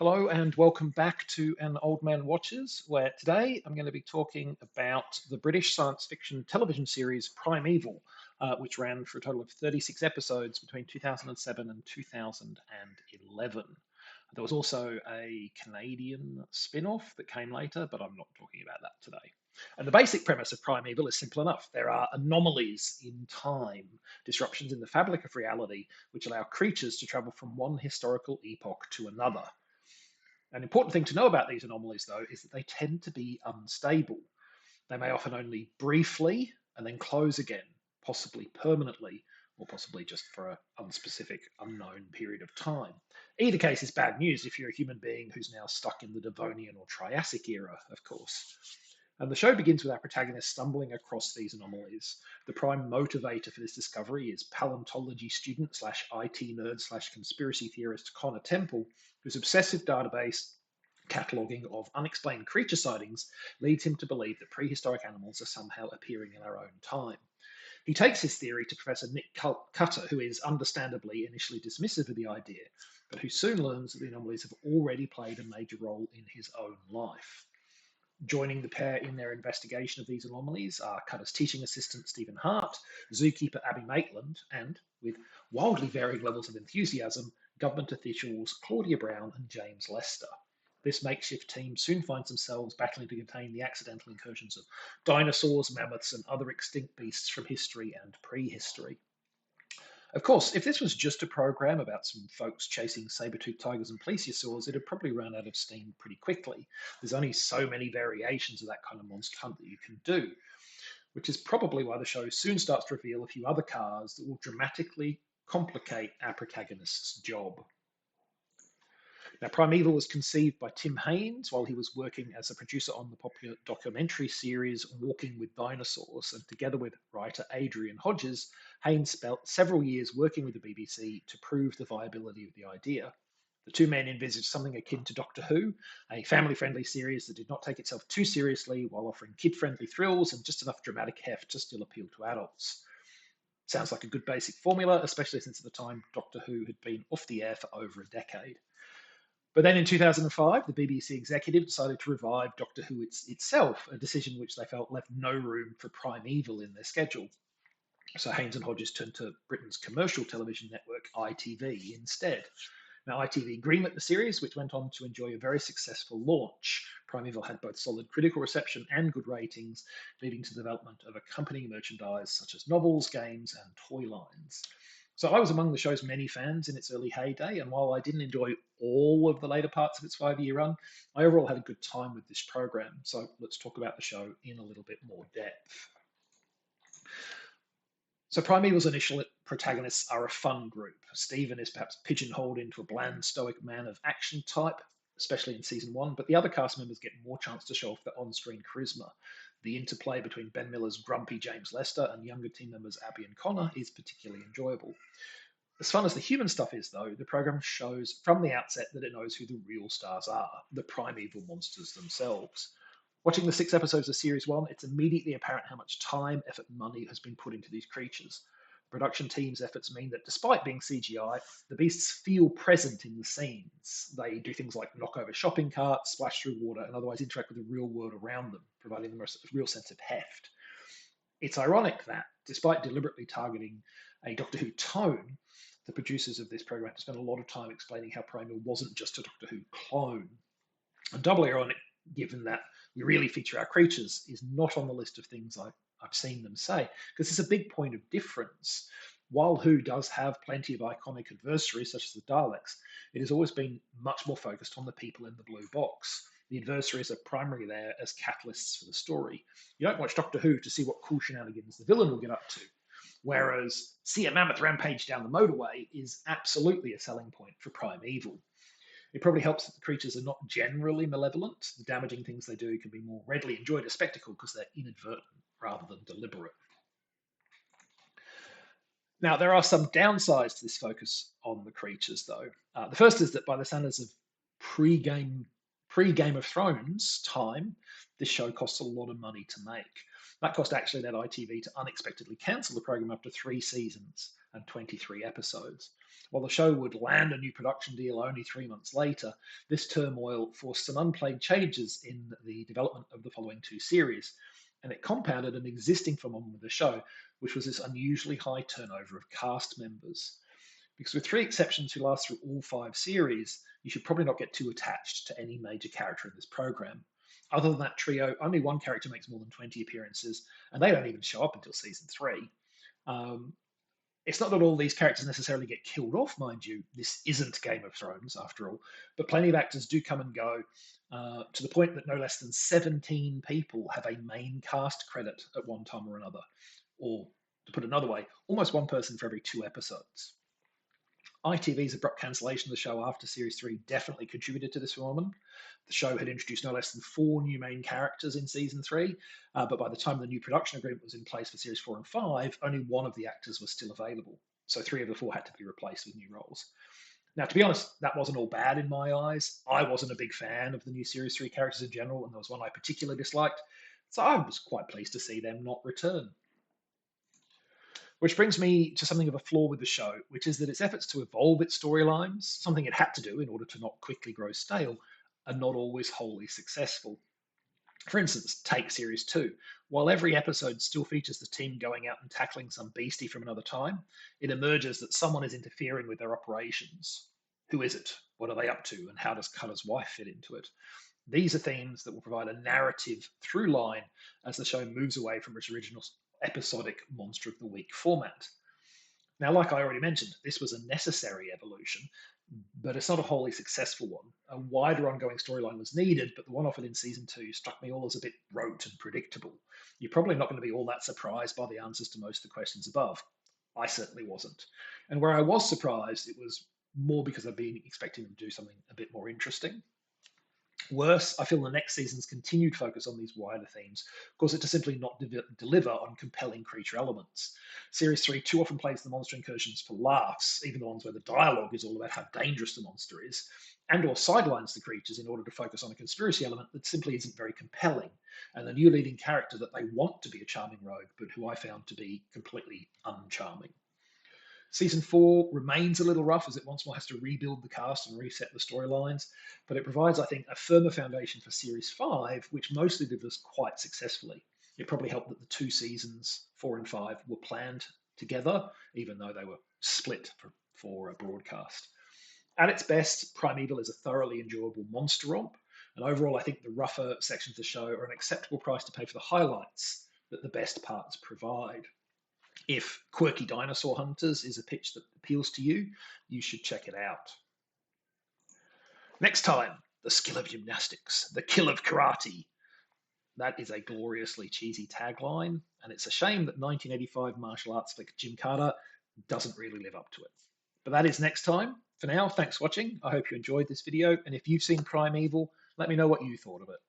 Hello and welcome back to An Old Man Watches, where today I'm going to be talking about the British science fiction television series Primeval, which ran for a total of 36 episodes between 2007 and 2011. There was also a Canadian spin off that came later, but I'm not talking about that today. And the basic premise of Primeval is simple enough. There are anomalies in time, disruptions in the fabric of reality, which allow creatures to travel from one historical epoch to another. An important thing to know about these anomalies, though, is that they tend to be unstable. They may often only briefly and then close again, possibly permanently, or possibly just for an unspecific, unknown period of time. Either case is bad news if you're a human being who's now stuck in the Devonian or Triassic era, of course. And the show begins with our protagonist stumbling across these anomalies. The prime motivator for this discovery is paleontology student slash IT nerd slash conspiracy theorist Connor Temple, whose obsessive database cataloguing of unexplained creature sightings leads him to believe that prehistoric animals are somehow appearing in our own time. He takes his theory to Professor Nick Cutter, who is understandably initially dismissive of the idea, but who soon learns that the anomalies have already played a major role in his own life. Joining the pair in their investigation of these anomalies are Cutter's teaching assistant Stephen Hart, zookeeper Abby Maitland, and, with wildly varying levels of enthusiasm, government officials Claudia Brown and James Lester. This makeshift team soon finds themselves battling to contain the accidental incursions of dinosaurs, mammoths, and other extinct beasts from history and prehistory. Of course, if this was just a program about some folks chasing saber-toothed tigers and plesiosaurs, it'd probably run out of steam pretty quickly. There's only so many variations of that kind of monster hunt that you can do, which is probably why the show soon starts to reveal a few other cars that will dramatically complicate our protagonist's job. Now, Primeval was conceived by Tim Haynes while he was working as a producer on the popular documentary series Walking with Dinosaurs, and together with writer Adrian Hodges, Haynes spent several years working with the BBC to prove the viability of the idea. The two men envisaged something akin to Doctor Who, a family friendly series that did not take itself too seriously while offering kid friendly thrills and just enough dramatic heft to still appeal to adults. Sounds like a good basic formula, especially since at the time Doctor Who had been off the air for over a decade. But then in 2005, the BBC executive decided to revive Doctor Who itself, a decision which they felt left no room for Primeval in their schedule. So Haynes and Hodges turned to Britain's commercial television network, ITV, instead. Now, ITV greenlit the series, which went on to enjoy a very successful launch. Primeval had both solid critical reception and good ratings, leading to the development of accompanying merchandise such as novels, games, and toy lines. So I was among the show's many fans in its early heyday, and while I didn't enjoy all of the later parts of its 5 year run, I overall had a good time with this program. So let's talk about the show in a little bit more depth. So Primeval's initial protagonists are a fun group. Stephen is perhaps pigeonholed into a bland, stoic man of action type, especially in season one, but the other cast members get more chance to show off their on-screen charisma. The interplay between Ben Miller's grumpy James Lester and younger team members Abby and Connor is particularly enjoyable. As fun as the human stuff is, though, the program shows from the outset that it knows who the real stars are, the primeval monsters themselves. Watching the 6 episodes of Series 1, it's immediately apparent how much time, effort, and money has been put into these creatures. The production team's efforts mean that despite being CGI, the beasts feel present in the scenes. They do things like knock over shopping carts, splash through water, and otherwise interact with the real world around them, providing them a real sense of heft. It's ironic that, despite deliberately targeting a Doctor Who tone, the producers of this program had to spend a lot of time explaining how Primeval wasn't just a Doctor Who clone. And doubly ironic, given that we really feature our creatures, is not on the list of things I've seen them say, because it's a big point of difference. While Who does have plenty of iconic adversaries, such as the Daleks, it has always been much more focused on the people in the blue box. The adversaries are primarily there as catalysts for the story. You don't watch Doctor Who to see what cool shenanigans the villain will get up to, whereas see a mammoth rampage down the motorway is absolutely a selling point for Primeval. It probably helps that the creatures are not generally malevolent. The damaging things they do can be more readily enjoyed as spectacle because they're inadvertent rather than deliberate. Now, there are some downsides to this focus on the creatures, though. The first is that by the standards of pre-Game of Thrones time, this show costs a lot of money to make. That cost actually led ITV to unexpectedly cancel the program after 3 seasons and 23 episodes. While the show would land a new production deal only 3 months later, this turmoil forced some unplanned changes in the development of the following two series, and it compounded an existing phenomenon with the show, which was this unusually high turnover of cast members. Because with three exceptions who last through all five series, you should probably not get too attached to any major character in this program. Other than that trio, only one character makes more than 20 appearances, and they don't even show up until season three. Um, it's not that all these characters necessarily get killed off, mind you. This isn't Game of Thrones, after all, but plenty of actors do come and go, to the point that no less than 17 people have a main cast credit at one time or another. Or, to put it another way, almost one person for every 2 episodes. ITV's abrupt cancellation of the show after Series 3 definitely contributed to this phenomenon. The show had introduced no less than 4 new main characters in Season 3, but by the time the new production agreement was in place for Series 4 and 5, only one of the actors was still available. So 3 of the 4 had to be replaced with new roles. Now, to be honest, that wasn't all bad in my eyes. I wasn't a big fan of the new Series 3 characters in general, and there was one I particularly disliked, so I was quite pleased to see them not return. Which brings me to something of a flaw with the show, which is that its efforts to evolve its storylines, something it had to do in order to not quickly grow stale, are not always wholly successful. For instance, take Series 2. While every episode still features the team going out and tackling some beastie from another time, it emerges that someone is interfering with their operations. Who is it? What are they up to? And how does Culler's wife fit into it? These are themes that will provide a narrative through line as the show moves away from its original episodic Monster of the Week format. Now, like I already mentioned, this was a necessary evolution, but it's not a wholly successful one. A wider ongoing storyline was needed, but the one offered in season 2 struck me all as a bit rote and predictable. You're probably not going to be all that surprised by the answers to most of the questions above. I certainly wasn't. And where I was surprised, it was more because I'd been expecting them to do something a bit more interesting. Worse, I feel the next season's continued focus on these wider themes cause it to simply not deliver on compelling creature elements. Series 3 too often plays the monster incursions for laughs, even the ones where the dialogue is all about how dangerous the monster is, and or sidelines the creatures in order to focus on a conspiracy element that simply isn't very compelling, and the new leading character that they want to be a charming rogue, but who I found to be completely uncharming. Season 4 remains a little rough as it once more has to rebuild the cast and reset the storylines, but it provides, I think, a firmer foundation for Series 5, which mostly delivers quite successfully. It probably helped that the 2 seasons, 4 and 5, were planned together, even though they were split for a broadcast. At its best, Primeval is a thoroughly enjoyable monster romp, and overall, I think the rougher sections of the show are an acceptable price to pay for the highlights that the best parts provide. If Quirky Dinosaur Hunters is a pitch that appeals to you, you should check it out. Next time, the skill of gymnastics, the kill of karate. That is a gloriously cheesy tagline, and it's a shame that 1985 martial arts flick Gymkata doesn't really live up to it. But that is next time. For now, thanks for watching. I hope you enjoyed this video, and if you've seen Primeval, let me know what you thought of it.